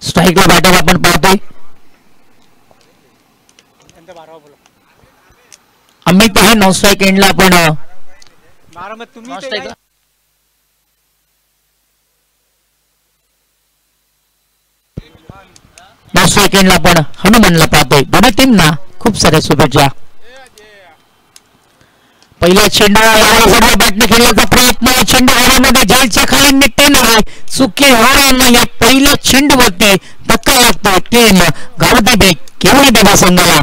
स्ट्राईकला batter आपण पाहतोय अमित आहे. नॉन स्ट्राईक एंडला आपण नॉन स्ट्राईक एंडला आपण हनुमानला पाहतोय. दोन्ही टीमना खूप साऱ्या शुभेच्छा. पहिला चेंडू बॅटने खेळण्याचा प्रयत्न. चेंडू हवेमध्ये जायच्या खाली निघते नाही. चुकी होणार नाही. या पहिल्या चेंडूवरती धक्का लागतो. टीम गावदेवी केवळ देवा संघाला.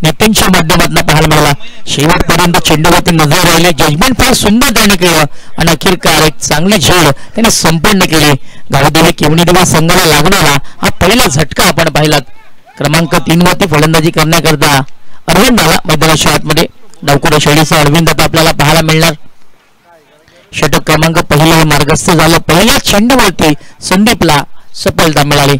नेत्यांच्या माध्यमातून पाहायला मिळाला. शेवटपर्यंत चेंडूवरती नजर राहिले. जजमेंट फार सुंदर त्याने केलं आणि अखेरकार एक चांगली झेल त्याने संपन्न केली. गावदेवी केवणी देवा संघाला लागणारा हा पहिला झटका आपण पाहिलात. क्रमांक 3 वरती फलंदाजी करण्याकरता अरविंद आला मैदानाच्या आतमध्ये. डावकुडा शैलीचा अरविंद आता आपल्याला पाहायला मिळणार. षटक क्रमांक पहिला मार्गस्थ झालं. पहिल्या चेंडूवरती संदीपला सफलता मिळाली.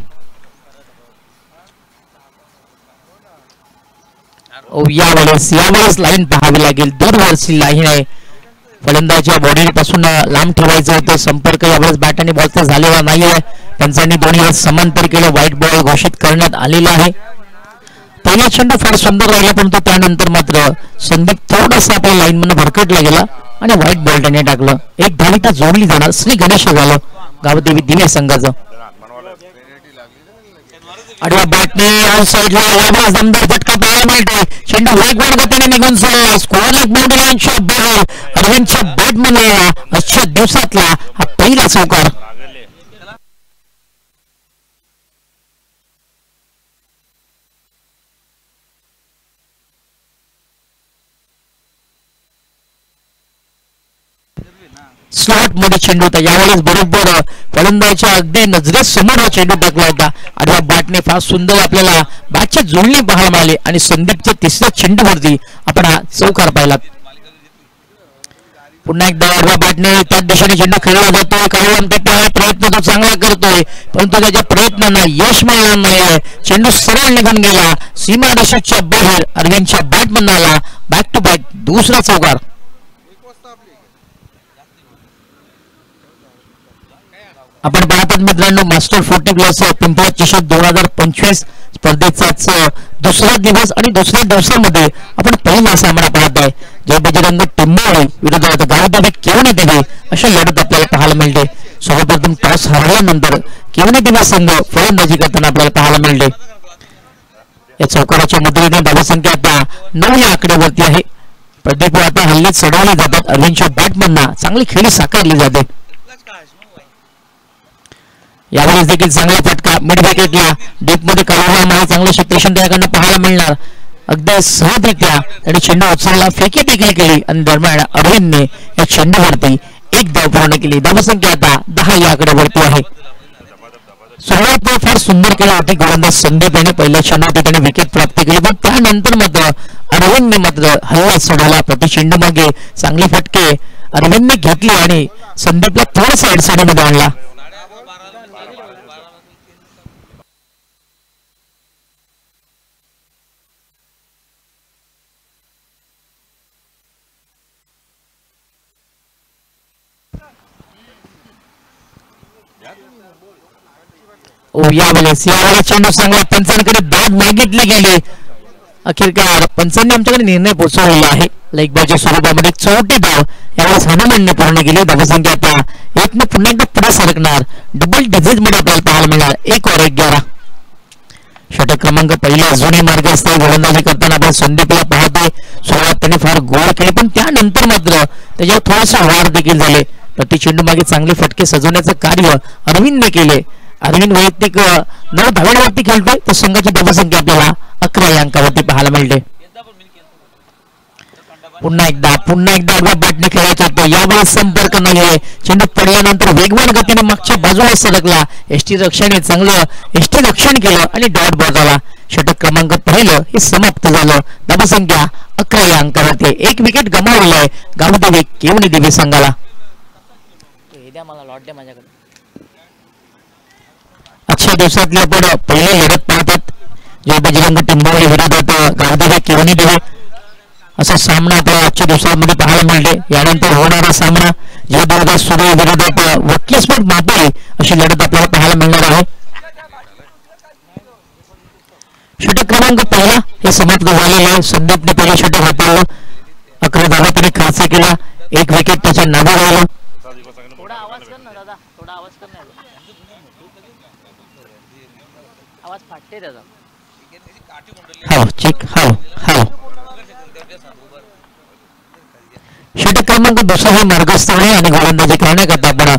यावेळेस लाईन पाहावी लागेल. दरवर्षी लाईन आहे. फलंदाच्या बॉडी पासून लांब ठेवायचं होतं. संपर्क यावेळेस बॅट आणि बॉलचा झालेला नाहीये. पंचांनी दोन्ही समांतर केलं. व्हाईट बॉल घोषित करण्यात आलेला आहे. पहिला चेंडू फार सुंदर राहिला परंतु त्यानंतर मात्र संदीप थोडासा आपल्या लाईन मधून भरकटला गेला आणि व्हाईट बॉल त्याने टाकलं. एक धाविता जोडली जाणार. श्री गणेश झालं गावदेवी दिवे संघाचं. आडव्या बॅटने ऑन साइडला दमदार फटका पाहायला मिळतोय. चेंडू वेगवान गतीने निघून चालला. स्कोअर बाउंड्री लाईनच्या बाहेर. अरविंदच्या बॅटमध्ये आजच्या दिवसातला हा पहिला चौकार. स्लॉट मध्ये चेंडू होता. यावेळेस बरोबर फलंदाजाच्या अगदी नजरेसमोर हा चेंडू टाकला होता. आडव्या बॅटने फार सुंदर आपल्याला बॅटची जुळणी पाहायला मिळाली आणि संदीपच्या तिसऱ्या चेंडूवरती आपण हा चौकार पाहिला. पुन्हा एकदा आडव्या बॅटने त्याच दिशेने चेंडू खेळला जातोय. काही प्रयत्न तो चांगला करतोय परंतु त्याच्या प्रयत्नांना यश मिळणार नाही. चेंडू सरळ निघून गेला. सीमा रेषेच्या बाहेर. अरविंदच्या बॅटमधून आला. बॅक टू बॅक दुसरा चौकार. आपण पाहतात मित्रांनो मास्टर 40 प्लस पिंपळा चषक 2025 स्पर्धेचाच दुसरा दिवस आणि दुसऱ्या दिवसामध्ये आपण पहिला सामना पाहत आहे. जय बजरंग टिंबोळी विरोधात गावदेवी केवणी देवी अशी लढत आपल्याला पाहायला मिळते. सर्वप्रथम टॉस हरल्यानंतर केवणी देवी संघ फलंदाजी करताना आपल्याला पाहायला मिळते. या चौकाराच्या मदतीने धावसंख्या आता 9 या आकड्यावरती आहे. प्रदीप आता हल्ली चढवले जातात. अरविंदच्या बॅटमधून चांगली खेळी साकारली जाते. यावेळेस देखील चांगला फटका मिड विकेटला डीप मध्ये काढला. मला चांगलं क्षेत्रक्षण त्याकडनं पाहायला मिळणार. अगदी सहजरित्या त्याने चेंडू उचलला. फेकी देखील केली आणि दरम्यान अरविंदने या चेंडूवरती एक धाव पूर्ण केली. धावसंख्या आता 10 या आकड्यावरती आहे. सुरुवात फार सुंदर केली होती गोलंदाज संदीप याने. पहिल्या चेंडूवरती त्याने विकेट प्राप्त केली पण त्यानंतर मात्र अरविंदने मात्र हल्ला सोडवला. प्रति चेंडू मागे चांगले फटके अरविंदने घेतले आणि संदीपला थोडासा अडचणीमध्ये आणला. यावेळेस चेंडू चांगला पंचांकडे दाद मागितली गेली. अखेरकार पंचांनी आमच्याकडे निर्णय पोहोचवलेला आहे. लाईक बॉलच्या स्वरूपामध्ये 34 धाव यावेळेस हनुमानने पूर्ण केली. धावसंख्या आता 1 ने पुन्हा एकदा पुढे सरकणार. डबल डिजिट मध्ये आपल्याला पाहायला मिळणार. 1 और 11. षटक क्रमांक पहिला अजूनही मार्ग असतो. गोलंदाजी करताना आपण संदीपला पाहतोय. सुरुवात त्याने फार गोल केली पण त्यानंतर मात्र त्याच्यावर थोडासा वार देखील झाले. प्रति चेंडू मागे चांगले फटके सजवण्याचं कार्य अरविंदने केले अरविंद वैयक्तिक 9 धावांवरती खेळतोय, तर संघाची धावसंख्या आपल्याला 11 या अंकावरती पाहायला मिळते. पुन्हा एकदा आडव्या बॅटने खेळायचा होता, यावेळेस संपर्क नाहीये. चेंडू पडल्यानंतर वेगवान गतीने मागच्या बाजूला सरकला. एसटी रक्षणे चांगलं एसटी रक्षण केलं आणि डॉट बॉल झाला. षटक क्रमांक पहिलं हे समाप्त झालं. धावसंख्या 11 या अंकावरती. एक विकेट गमावलेला आहे गावदेवी केवणी देवी संघाला. आजच्या दिवसातली आपण पहिली लढत पाहतात, जे बजरंग टिंबवली विरोधात गावदेवी केवणी देवी असा सामना आपल्याला आजच्या दिवसांमध्ये पाहायला मिळते. यानंतर होणारा सामना जयदुर्गा सूर्य विरोधात वकीस्फोट मापळी अशी लढत आपल्याला पाहायला मिळणार आहे. षटक क्रमांक पहिला हे समाप्त झालेलं आहे. संदीपने पहिलं षटक हाताळलं, 11 धावा त्याने खर्च केला, एक विकेट त्याच्या नावे राहिलं. षटक क्रमांक दुसरा हे मार्गस्थ आहे आणि गोलंदाजी करण्याकरता आपण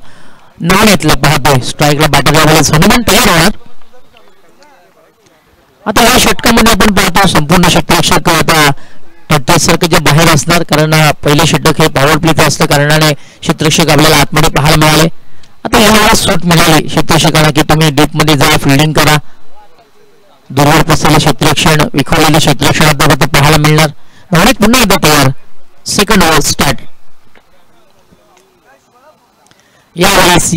नाणेतलं पाहतोय. स्ट्राईकला बॅटरला हनुमान तयार होणार. आता या षटकामध्ये आपण पाहतो संपूर्ण क्षेत्ररक्षक आता 38 सर्कलच्या बाहेर असणार, कारण पहिले षटक हे पॉवर प्लेचं असल्या कारणाने क्षेत्ररक्षक आपल्याला आतमध्ये पाहायला मिळाले. आता यावेळेस सूट मिळाली क्षेत्ररक्षकांना की तुम्ही डीप मध्ये जा, फिल्डिंग करा. दूरवर पसरले क्षेत्ररक्षण, विखरलेले क्षेत्ररक्षण आता पाहायला मिळणार. धावणीत पुन्हा एकदा तयार. Second over start. यावेळेस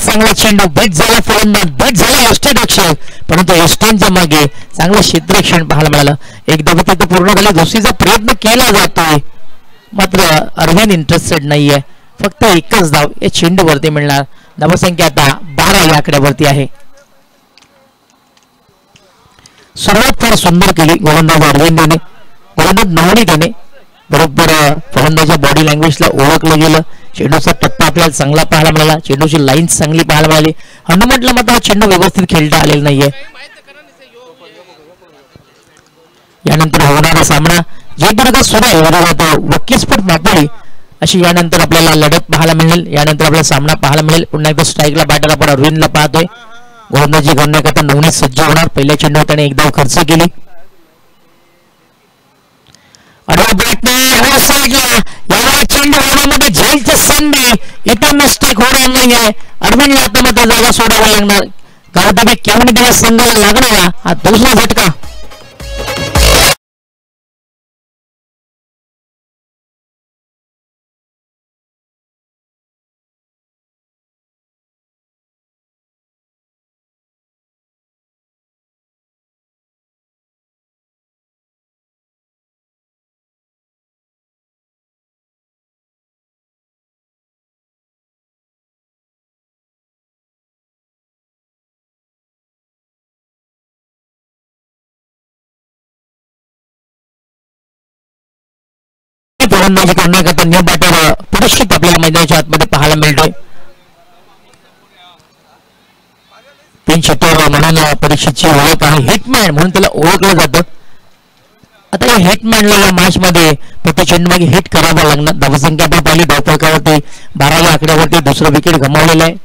चांगला चेंडू बेट झाला, फलंदाज बेट झाला यष्टीरक्षक, परंतु यष्टींच्या मागे चांगलं क्षेत्ररक्षण पाहायला मिळालं. एकदा तिथे पूर्ण झाला, दुसरीचा प्रयत्न केला जातोय, मात्र अरविंद इंटरेस्टेड नाहीये. फक्त एकच धाव या चेंडूवरती मिळणार. धावसंख्या आता 12 या आकड्यावरती आहे. सुरुवात फार सुंदर केली गोलंदाज अरविंदने. गोलंदाज नवनीतने बरोबर फलंदाच्या बॉडी लँग्वेजला ओळखलं गेलं. चेंडूचा टप्पा आपल्याला चांगला पाहायला मिळाला, चेंडूची लाईन चांगली पाहायला मिळाली. हनुमंतला मात्र चेंडू व्यवस्थित खेळता आलेला नाहीये. यानंतर होणारा सामना जयदुर्गा सूर्य विरोधात वकीस्फोट मापळी अशी यानंतर आपल्याला लढत पाहायला मिळेल. यानंतर आपल्याला सामना पाहायला मिळेल. पुन्हा एकदा स्ट्राईकला बॅटर आपण अरविंदला पाहतोय. गोलंदाजी करण्याकरता नवनीत सज्ज होणार. पहिल्या चेंडूवर त्याने एकदा खर्च केली. चेंडू होण्यामध्ये झेलची संधी, इथं मिस्टेक होणार नाहीये. अरविंद आता मात्र जागा सोडावी लागणार. गावदेवी केवणी दिवस संघाला लागणारा हा दुसरा झटका. फलंदाजी करण्याकरता न्यू बॅटर परीक्षित आपल्याला मैदानाच्या आतमध्ये पाहायला मिळतोय. पिंच हिटर म्हणून परीक्षेची ओळख आहे, हिटमॅन म्हणून त्याला ओळखलं जातं. आता या हिटमॅनला या मॅच मध्ये प्रत्येक चेंडू मागे हिट करावा लागणार. धावसंख्या आपण पाहिली धावफलकावरती 12 या आकड्यावरती दुसरं विकेट गमावलेलं आहे.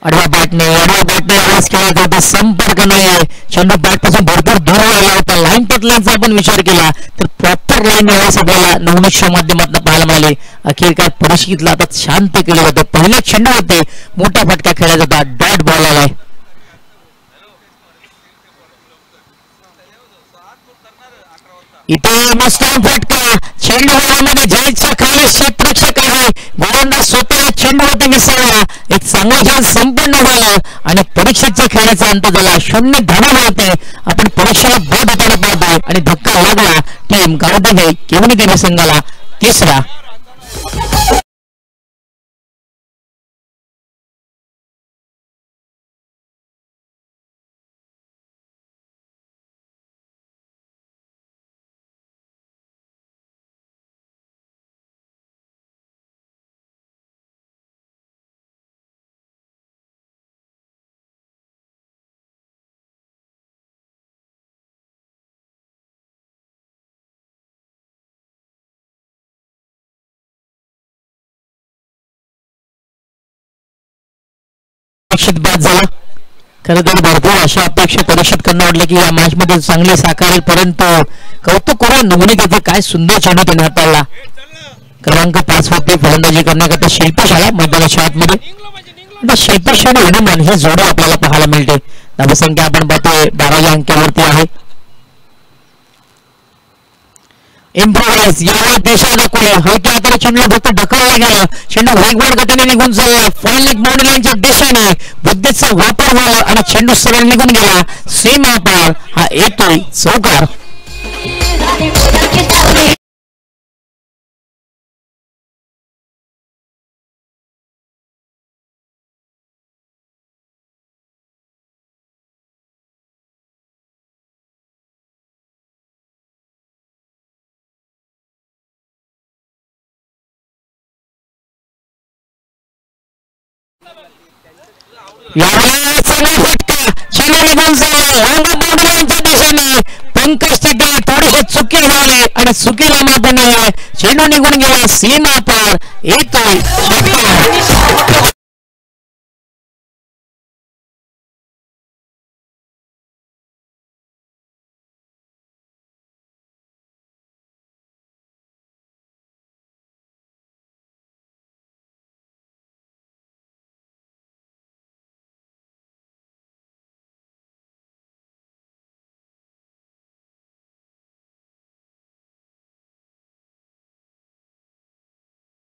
आडव्या बॅटने आवाज केला होता, संपर्क नाहीये. चेंडू बॅट पासून भरपूर दूर आला होता. लाईन पटलांचा आपण विचार केला तर प्रॉपर लाईन यावेळेस आपल्याला नवनीतच्या माध्यमातून पाहायला मिळाले. अखेरकार परिस्थितीला आता शांत केलं होतं. पहिल्या चेंडू होते, मोठा फटका खेळायचा होता, डॉट बॉल आलाय. इथे मस्त फटका, चेंडू वळामध्ये जायचा खाली क्षेत्ररक्षक आहे. गोलंदाज स्वतः चेंडूवरती मिसळला. एक चांगला खेळ संपन्न झाला आणि परीक्षेच्या खेळाचा अंत झाला. 0 धावा होते. आपण परीक्षेला बाद होताना पाहतोय आणि धक्का लागला टीम गावदेवी केवणी देवी संघाला. तिसरा अपेक्षित बाद झाला. खरं तर भरपूर अशा अपेक्षा परीक्षित करणं वाटलं की या मॅच मध्ये चांगले साकारेल, परंतु कौतुक करून नमुने त्याचे काय सुंदर चेंडू त्याने हाताळला. क्रमांक 5 वरती फलंदाजी करण्याकरता शिल्पेश आला मैदानाच्या आतमध्ये. शिल्पेश आणि हनुमान ही जोडी आपल्याला पाहायला मिळते. धावसंख्या आपण पाहतोय 12व्या अंकावरती आहे. इम्प्रोवाइज यावेळी देशाला दाखवले हलक्या हाताने चेंडू फक्त ढकलला गेला. चेंडू वेगवान गतीने निघून चालला फाईन लेग बाउंड्री लाईनच्या दिशेने. बुद्धीचा वापर झाला आणि चेंडू सरळ निघून गेला सीमा पार. हा येतोय चौकार. पंकज तिथे थोडेसे चुकी झाले आणि चुकीला माफ नाही. चेंडू निघून गेला सीमा पार. येतोय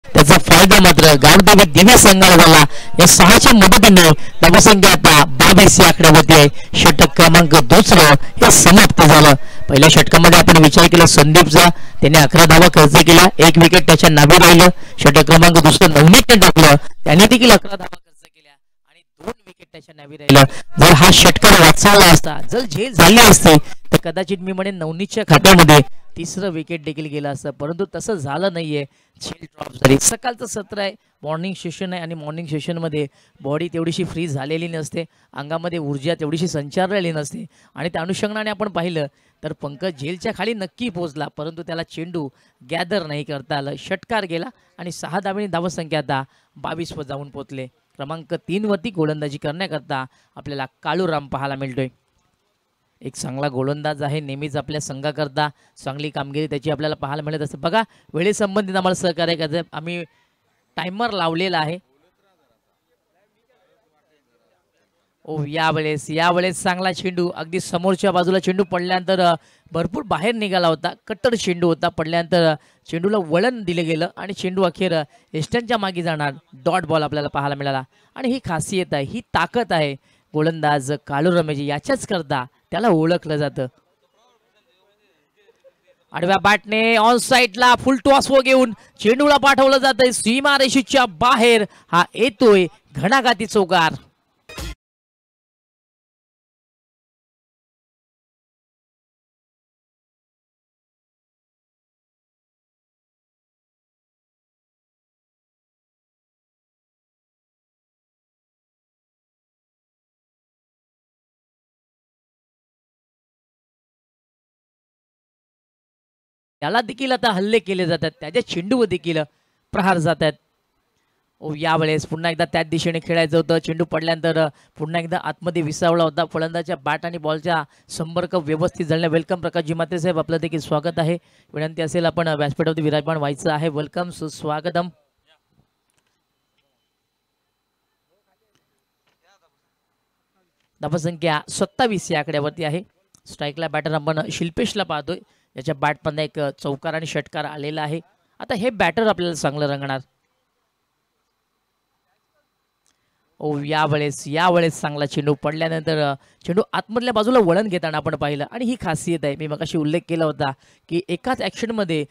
त्याचा फायदा मात्र गावदेवी दिव्य संघाला झाला. या 6च्या मदतीने धावसंख्या आता 22 या आकड्यावरती आहे. षटक क्रमांक 2 हे समाप्त झालं. पहिल्या षटकामध्ये आपण विचार केला संदीपचा, त्याने 11 धावा खर्च केला, 1 विकेट त्याच्या नावे राहिलं. षटक क्रमांक 2 नवनीतने टाकलं, त्याने देखील 11 धावा खर्च केल्या आणि 2 विकेट त्याच्या नावे राहिलं. जर हा षटकार वाचवला असता, जर झेल झाली असते तर कदाचित मी म्हणेन नवनीतच्या खात्यामध्ये 3रं विकेट देखील गेलं असतं, परंतु तसं झालं नाहीये. झेल ड्रॉप झाली. सकाळचं सत्र आहे, मॉर्निंग सेशन आहे आणि मॉर्निंग सेशनमध्ये बॉडी तेवढीशी फ्री झालेली नसते, अंगामध्ये ऊर्जा तेवढीशी संचारलेली नसते आणि त्या अनुषंगाने आपण पाहिलं तर पंकज झेलच्या खाली नक्की पोहोचला, परंतु त्याला चेंडू गॅदर नाही करता आलं. षटकार गेला आणि 6 धावांनी धावसंख्या आता 22 वर जाऊन पोहोचले. क्रमांक 3 वरती गोलंदाजी करण्याकरता आपल्याला काळूराम पाहायला मिळतोय. एक चांगला गोलंदाज आहे, नेहमीच आपल्या संघाकरता चांगली कामगिरी त्याची आपल्याला पाहायला मिळत असते. बघा वेळेसंबंधित आम्हाला सहकार्य करायचं, आम्ही टायमर लावलेला आहे. यावेळेस चांगला चेंडू अगदी समोरच्या बाजूला चेंडू पडल्यानंतर भरपूर बाहेर निघाला होता. कट्टर चेंडू होता, पडल्यानंतर चेंडूला वळण दिलं गेलं आणि चेंडू अखेर एस्टनच्या मागे जाणार. डॉट बॉल आपल्याला पाहायला मिळाला आणि ही खासियत आहे, ही ताकद आहे गोलंदाज काळूरामेची. याच्याच करता त्याला ओळखलं जातं. आडव्या बॅटने ऑन साइडला फुल टॉस घेऊन चेंडूला पाठवलं जातंय सीमा रेषेच्या बाहेर. हा येतोय घणाघाती चौकार. त्याला देखील आता हल्ले केले जातात, त्याच्या चेंडूवर देखील प्रहार जात आहेत. यावेळेस पुन्हा एकदा त्याच दिशेने खेळायचं होतं. चेंडू पडल्यानंतर पुन्हा एकदा आतमध्ये विसावला होता. फलंदाच्या बॅट आणि बॉलच्या संपर्क व्यवस्थित झाला. वेलकम प्रकाशजी माते साहेब, आपलं देखील स्वागत आहे. विनंती असेल आपण व्यासपीठावरती विराजमान व्हायचं आहे. वेलकम, सुस्वागतम. धावसंख्या 27 या आकड्यावरती आहे. स्ट्राईकला बॅटर आपण शिल्पेशला पाहतोय, याच्या बॅटमधनं एक चौकार आणि षटकार आलेला आहे. आता हे बॅटर आपल्याला चांगलं रंगणार. यावेळेस चांगला चेंडू पडल्यानंतर चेंडू आतमधल्या बाजूला वळण घेताना आपण पाहिलं आणि ही खासियत आहे. मी मगाशी उल्लेख केला होता की एकाच ॲक्शनमध्ये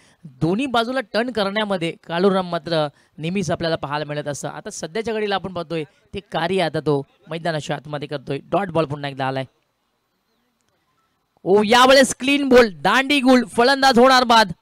दोन्ही बाजूला टर्न करण्यामध्ये काळूराम मात्र नेहमीच आपल्याला पाहायला मिळत असतं. आता सध्याच्या घडीला आपण पाहतोय ते कार्य आता तो मैदानाच्या आतमध्ये करतोय. डॉट बॉल पुन्हा एकदा आलाय. यावेळेस क्लीन बॉल, दांडी गुल, फलंदाज होणार बाद.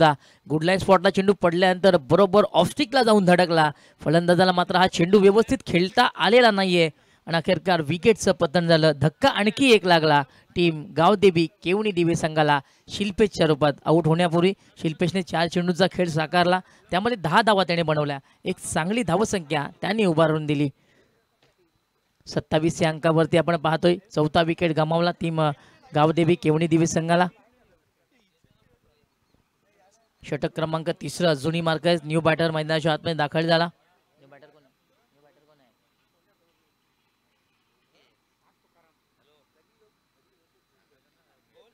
गुडलाईन स्पॉटला चेंडू पडल्यानंतर बरोबर ऑफस्टिकला जाऊन धडकला. फलंदाजाला मात्र हा चेंडू व्यवस्थित खेळता आलेला नाहीये आणि अखेरकार विकेटचं पतन झालं. धक्का आणखी एक लागला टीम गावदेवी केवणी दिवे संघाला शिल्पेशच्या रूपात. आऊट होण्यापूर्वी शिल्पेशने 4 चेंडूचा खेळ साकारला, त्यामध्ये 10 धावा त्याने बनवल्या. एक चांगली धावसंख्या त्यांनी उभारून दिली. 27 या अंकावरती आपण पाहतोय. 4था विकेट गमावला टीम गावदेवी केवणी दिवे संघाला. षटक क्रमांक 3 जुनी मार्कस न्यू बॅटर मैदानाच्या आतमध्ये दाखल झाला.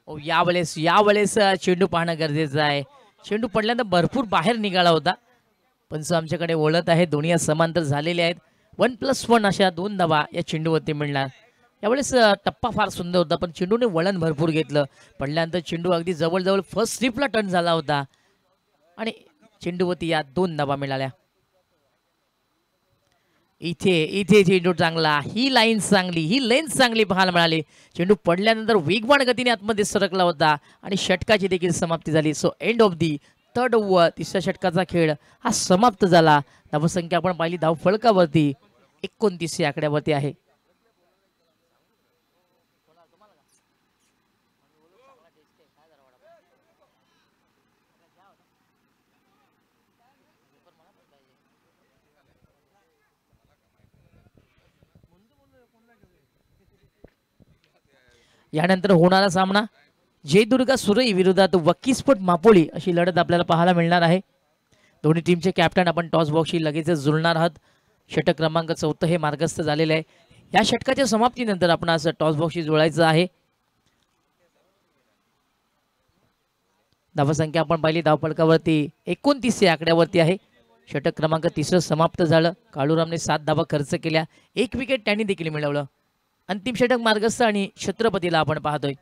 यावेळेस चेंडू पाहणं गरजेचं आहे. चेंडू पडल्यानंतर भरपूर बाहेर निघाला होता. पंच आमच्याकडे वळत आहे. दोन्ही समांतर झालेले आहेत. 1+1 अशा 2 धावा या चेंडूवरती मिळणार. यावेळेस टप्पा फार सुंदर होता, पण चेंडूने वळण भरपूर घेतलं. पडल्यानंतर चेंडू अगदी जवळजवळ फर्स्ट स्ट्रिपला टर्न झाला होता आणि चेंडूवरती या 2 धावा मिळाल्या. इथे चेंडू चांगला, ही लाईन चांगली, ही लेन्थ चांगली पाहायला मिळाली. चेंडू पडल्यानंतर वेगवान गतीने आतमध्ये सरकला होता आणि षटकाची देखील समाप्ती झाली. So end of the 3rd over. 3ऱ्या षटकाचा खेळ हा समाप्त झाला. धावसंख्या आपण पाहिली धाव फलकावरती 29 या आकड्यावरती आहे. यानंतर होणारा सामना जयदुर्गा सुरई विरोधात वकीस्फोट मापोळी अशी लढत आपल्याला पाहायला मिळणार आहे. दोन्ही टीमचे कॅप्टन आपण टॉस बॉक्सशी लगेच जुळणार आहात. षटक क्रमांक 4 हे मार्गस्थ झालेले आहे. या षटकाच्या समाप्तीनंतर आपण असं टॉस बॉक्सशी जुळायचं आहे. धावसंख्या आपण पाहिली धावफलकावरती 29 या आकड्यावरती आहे. षटक क्रमांक 3 समाप्त झालं. काळूरामने 7 धावा खर्च केल्या. 1 विकेट त्यांनी देखील मिळवलं. अंतिम षटक मार्गस्थ आणि छत्रपतीला आपण पाहतोय.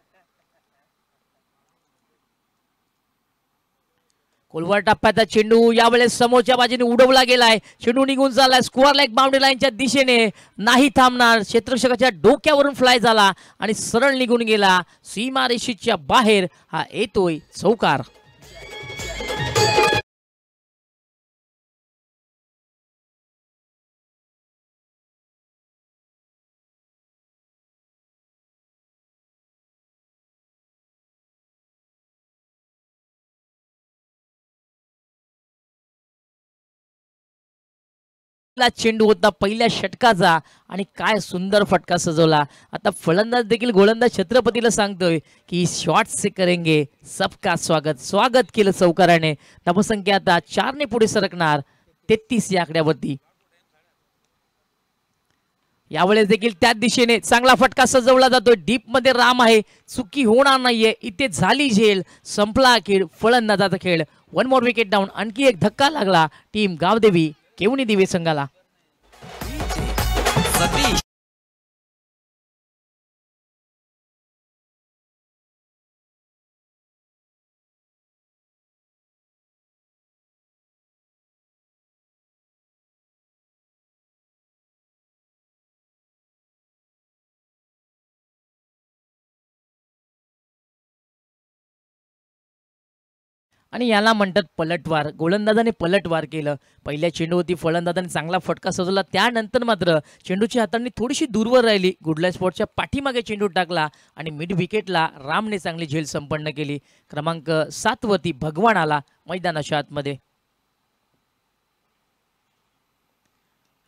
कोलवर टप्प्याचा चेंडू यावेळेस समोरच्या बाजूने उडवला गेलाय. चेंडू निघून चाललाय स्क्वेअर लेग बाउंड्री लाईनच्या दिशेने, नाही थांबणार. क्षेत्ररक्षकाच्या डोक्यावरून फ्लाय झाला आणि सरळ निघून गेला. सीमारेषेच्या बाहेर हा येतोय चौकार. चेंडू होता पहिल्या षटकाचा आणि काय सुंदर फटका सजवला. आता फलंदाज देखील गोलंदाज छत्रपतीला सांगतोय की शॉट से करेंगे सबका स्वागत. स्वागत केलं चौकाराने. धावसंख्या आता 4 ने पुढे सरकणार 33 या आकड्यावरती. यावेळेस देखील त्याच दिशेने चांगला फटका सजवला जातोय. डीप मध्ये राम आहे, चुकी होणार नाहीये. इथे झाली झेल, संपला अखेर फलंदाजाचा खेळ. 1 मोर विकेट डाऊन. आणखी एक धक्का लागला टीम गावदेवी केवणी दिवे संघाला. आणि याला म्हणतात पलटवार. गोलंदाजाने पलटवार केलं. पहिल्या चेंडूवरती फलंदाजाने चांगला फटका सजवला. त्यानंतर मात्र चेंडूची हातांनी थोडीशी दूरवर राहिली. गुडलाईन स्पॉटच्या पाठीमागे चेंडू टाकला आणि मिड विकेटला रामने चांगली झेल संपन्न केली. क्रमांक 7 वरती भगवान आला मैदानाच्या आतमध्ये.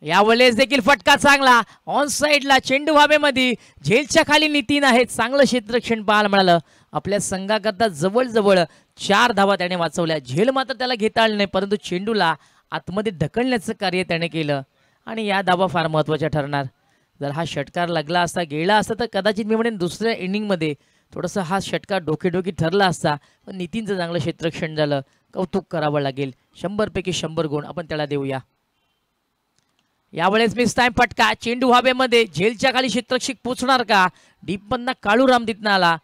यावेळेस देखील फटका चांगला ऑन साइडला. चेंडू हवेमध्ये, झेलच्या खाली नितीन आहे. चांगलं क्षेत्ररक्षण पाहायला मिळालं. आपल्या संघाकरता जवळजवळ 4 धावा त्याने वाचवल्या. झेल मात्र त्याला घेता आली नाही, परंतु चेंडूला आतमध्ये ढकलण्याचं कार्य त्याने केलं आणि या धावा फार महत्त्वाच्या ठरणार. जर हा षटकार लागला असता, गेला असता, तर कदाचित मी म्हणेन दुसऱ्या इनिंगमध्ये थोडंसं हा षटकार डोकेडोकी ठरला असता. पण नितीनचं चांगलं क्षेत्ररक्षण झालं. कौतुक करावं लागेल. 100 पैकी 100 गुण आपण त्याला देऊया. यावेळेस मिस टाइम फटका. चेंडू हवेमध्ये, झेलच्या खाली क्षेत्ररक्षक पोचणार का? डीपमधनं काळूराम तिथनं आला.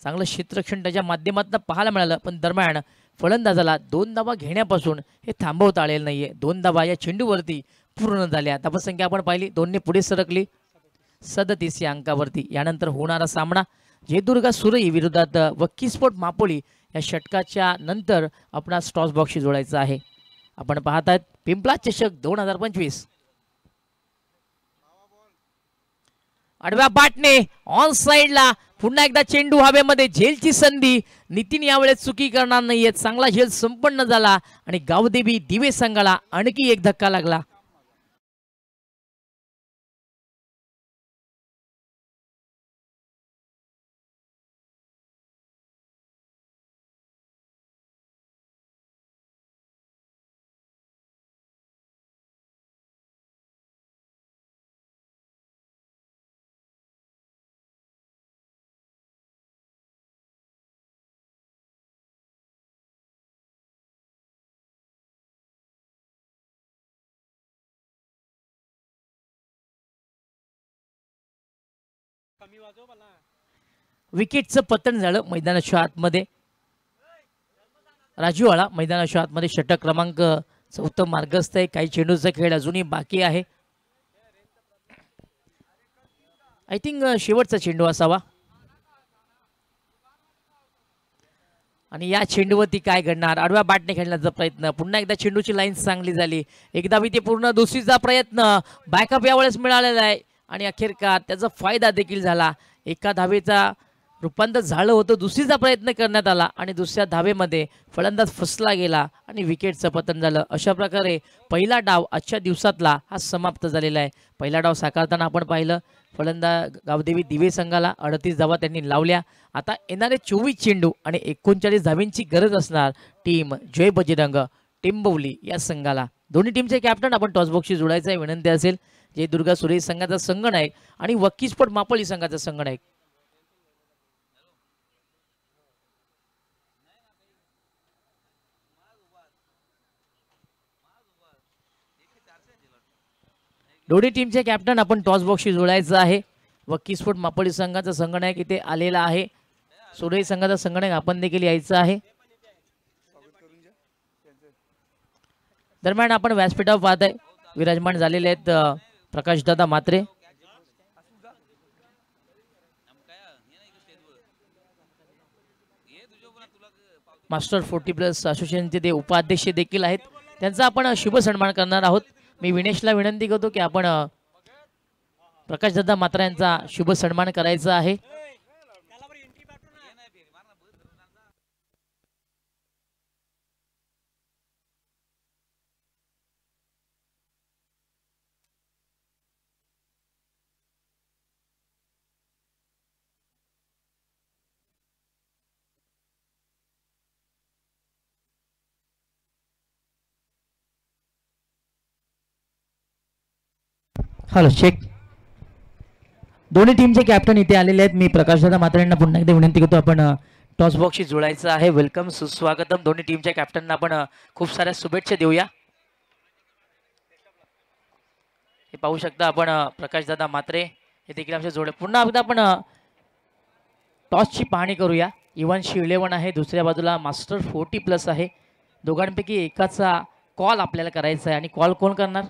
चांगलं क्षेत्ररक्षण त्याच्या माध्यमातून पाहायला मिळालं, पण दरम्यान फलंदाजाला 2 धावा घेण्यापासून हे थांबवता आलेलं नाहीये. 2 धावा या चेंडूवरती पूर्ण झाल्या. धावसंख्या आपण पाहिली 2 ने पुढे सरकली 37 या अंकावरती. यानंतर होणारा सामना जयदुर्गा सुरई विरोधात वक्की स्पोर्ट मापोली या षटकाच्या नंतर आपणास टॉस बॉक्सशी जोडायचं आहे. आपण पाहत आहेत पिंपला चषक 2025. आडव्या बाटने ऑन साइडला पुन्हा एकदा चेंडू हवेमध्ये, झेलची संधी. नितीन यावेळेस चुकी करणार नाहीये. चांगला झेल संपन्न झाला आणि गावदेवी दिवे संघाला आणखी एक धक्का लागला. विकेटचं पतन झालं मैदानाच्या आतमध्ये. राजूवाला मैदानाच्या आतमध्ये षटक क्रमांक 4 मार्गस्थ आहे. काही चेंडूचा खेळ अजूनही बाकी आहे. आय थिंक शेवटचा चेंडू असावा. आणि या चेंडूवरती काय घडणार? आडव्या बॅटने खेळण्याचा प्रयत्न. पुन्हा एकदा चेंडूची लाईन चांगली झाली. एकदा ते पूर्ण दुसरीचा प्रयत्न. बॅकअप यावेळेस मिळालेला आहे आणि अखेरकार त्याचा फायदा देखील झाला. एका धावेचा रूपांतर झालं होतं, दुसरीचा प्रयत्न करण्यात आला आणि दुसऱ्या धावेमध्ये फलंदाज फसला गेला आणि विकेटचं पतन झालं. अशा प्रकारे पहिला डाव आजच्या दिवसातला हा समाप्त झालेला आहे. पहिला डाव साकारताना आपण पाहिलं फलंदाज गावदेवी दिवे संघाला 38 धावा त्यांनी लावल्या. आता येणारे 24 चेंडू आणि 39 धावांची गरज असणार टीम जय बजरंग टिंबवली या संघाला. दोन्ही टीमचे कॅप्टन आपण टॉस बॉक्सशी जोडायचं आहे विनंती असेल. जयदुर्गा सुरई संघाचा संघनायक आणि वक्की स्पोर्ट मापोली संघाचा संघनायक. दोन्ही टीमचे कॅप्टन आपण टॉस बॉक्सशी जोडायचं आहे. वक्की स्पोर्ट मापोली संघाचा संघनायक इथे आलेला आहे. सुरई संघाचा संघनायक आपण देखील यायचं आहे. दरम्यान आपण व्यासपीठावर पाहत आहे विराजमान झालेले आहेत प्रकाशदादा मात्रे. मास्टर 40+ असोसिएशनचे ते उपाध्यक्ष देखील आहेत. त्यांचा आपण शुभ सन्मान करणार आहोत. मी विनेशला विनंती करतो की आपण प्रकाशदादा मात्रा यांचा शुभ सन्मान करायचा आहे. Hello check. दोन्ही टीमचे कॅप्टन इथे आलेले आहेत. मी प्रकाशदादा मात्रे यांना पुन्हा एकदा विनंती करतो आपण टॉस बॉक्सशी जोडायचं आहे. वेलकम, सुस्वागतम. दोन्ही टीमच्या कॅप्टनना आपण खूप साऱ्या शुभेच्छा देऊया. हे पाहू शकता आपण प्रकाशदादा मात्रे हे देखील आमच्या जोडे. पुन्हा एकदा आपण टॉसची पाहणी करूया. इव्हांशी 11 आहे, दुसऱ्या बाजूला मास्टर 40+ आहे. दोघांपैकी एकाचा कॉल आपल्याला करायचा आहे आणि कॉल कोण करणार?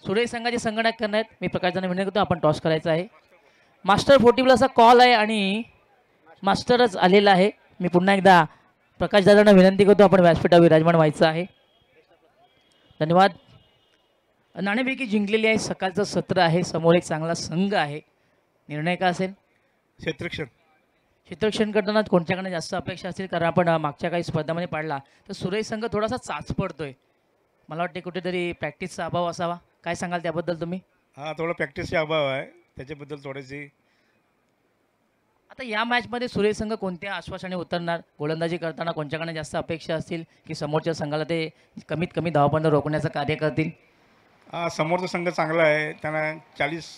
सुरई संघाचे संगणक करणार आहेत. मी प्रकाशदादा विनंती करतो आपण टॉस करायचा आहे. मास्टर 40+ चा कॉल आहे आणि मास्टरच आलेला आहे. मी पुन्हा एकदा प्रकाशदादांना विनंती करतो आपण व्यासपीठावर विराजमान व्हायचं आहे. धन्यवाद. नाणेफेकी जिंकलेली आहे. सकाळचं सत्र आहे. समोर एक चांगला संघ आहे. निर्णय का असेल? क्षेत्ररक्षण करताना कोणत्याकडे जास्त अपेक्षा असतील? कारण आपण मागच्या काही स्पर्धामध्ये पाडला तर सुरई संघ थोडासा चाच पडतोय. मला वाटते कुठेतरी प्रॅक्टिसचा अभाव असावा. काय सांगाल त्याबद्दल तुम्ही? हां, थोडा प्रॅक्टिसचा अभाव आहे, त्याच्याबद्दल थोडीशी. आता या मॅचमध्ये सुरई संघ कोणत्या आश्वासाने उतरणार? गोलंदाजी करताना कोणत्याकडे जास्त अपेक्षा असतील की समोरच्या संघाला ते कमीत कमी धावांपर्यंत रोखण्याचं कार्य करतील? समोरचा संघ चांगला आहे, त्यांना 40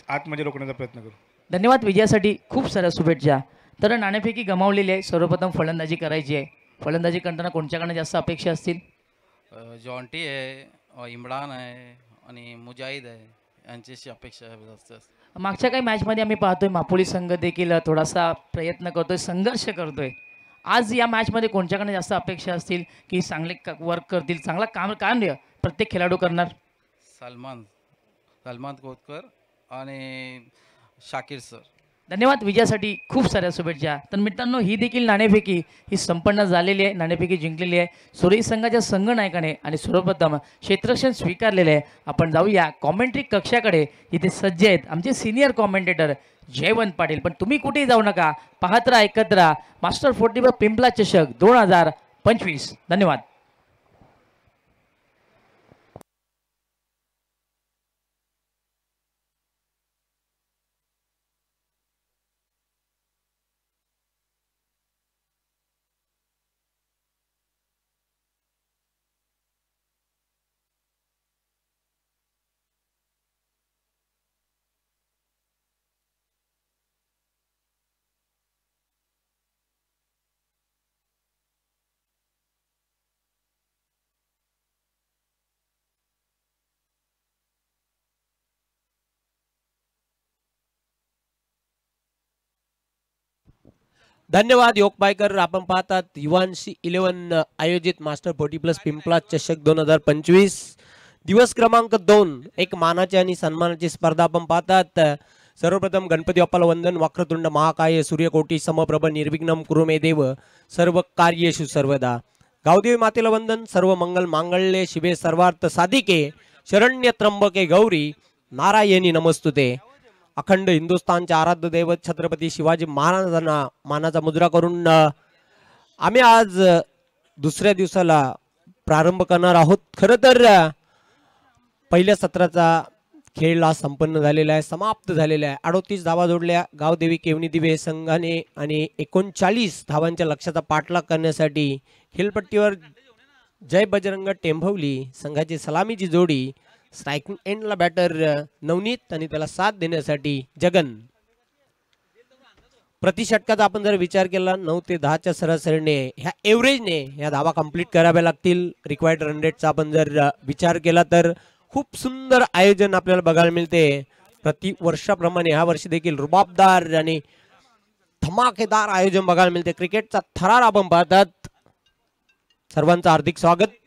आतमध्ये रोखण्याचा प्रयत्न करू. धन्यवाद. विजयासाठी खूप साऱ्या शुभेच्छा. तर नाणेफेकी गमावलेली आहे. सर्वप्रथम फलंदाजी करायची आहे. फलंदाजी करताना कोणत्याकडे जास्त अपेक्षा असतील? जॉन्टी आहे, इम्रान आहे आणि मुजाहिद आहे, यांच्याशी अपेक्षा आहे जास्त. मागच्या काही मॅचमध्ये आम्ही पाहतोय मापोली संघ देखील थोडासा प्रयत्न करतोय, संघर्ष करतोय. आज या मॅचमध्ये कोणत्याकडे जास्त अपेक्षा असतील की चांगले वर्क करतील, चांगला काम प्रत्येक खेळाडू करणार? सलमान कोतकर आणि शाकीर सर. धन्यवाद. विजयासाठी खूप साऱ्या शुभेच्छा. तर मित्रांनो, ही देखील नाणेफेकी ही संपन्न झालेली आहे. नाणेफेकी जिंकलेली आहे सुरेश संघाच्या संघनायकाने आणि सर्वप्रथम क्षेत्ररक्षण स्वीकारलेले आहे. आपण जाऊया कॉमेंट्री कक्षाकडे. इथे सज्ज आहेत आमचे सिनियर कॉमेंटेटर जयवंत पाटील. पण तुम्ही कुठेही जाऊ नका, पाहत राहा, ऐकत राहा मास्टर 45 पिंपला चषक 2025. धन्यवाद. धन्यवाद योगबायकर. आपण पाहतात युवांशी 11 आयोजित मास्टर 40+ पिंपला चषक 2025 दिवस क्रमांक 2 एक मानाची आणि सन्मानाची स्पर्धा आपण पाहतात. सर्वप्रथम गणपती बाप्पाला वंदन. वक्रतुंड महाकाय सूर्यकोटी समप्रभ निर्विघ्नं कुरु मे देव सर्व कार्येषु सर्वदा. गावदेवी मातेला वंदन. सर्व मंगल मांगल्ये शिवे सर्वार्थ साधिके शरण्य त्र्यंबके गौरी नारायणी नमस्तुते. अखंड हिंदुस्थानचे आराध्य दैवत छत्रपती शिवाजी महाराजांना मानाचा मुद्रा करून आम्ही आज दुसऱ्या दिवसाला प्रारंभ करणार आहोत. खरं तर पहिल्या सत्राचा खेळ आज संपन्न झालेला आहे, समाप्त झालेला आहे. 38 धावा जोडल्या गावदेवी केवणी दिवे संघाने आणि 39 धावांच्या लक्ष्याचा पाठलाग करण्यासाठी खेळपट्टीवर जय बजरंग टेंभवली संघाची सलामीची जोडी. स्ट्रायकिंग एंडला बॅटर नवनीत आणि त्याला साथ देण्यासाठी जगन. प्रतिषटकाचा आपण जर विचार केला 9 ते 10च्या सरासरीने ह्या एव्हरेजने ह्या धावा कंप्लीट कराव्या लागतील. रिक्वायर्ड रन रेटचा आपण जर विचार केला तर खूप सुंदर आयोजन आपल्याला बघायला मिळते. प्रति वर्षाप्रमाणे ह्या वर्षी देखील रुबाबदार आणि धमाकेदार आयोजन बघायला मिळते. क्रिकेटचा थरार आपण पाहतात. सर्वांचं हार्दिक स्वागत.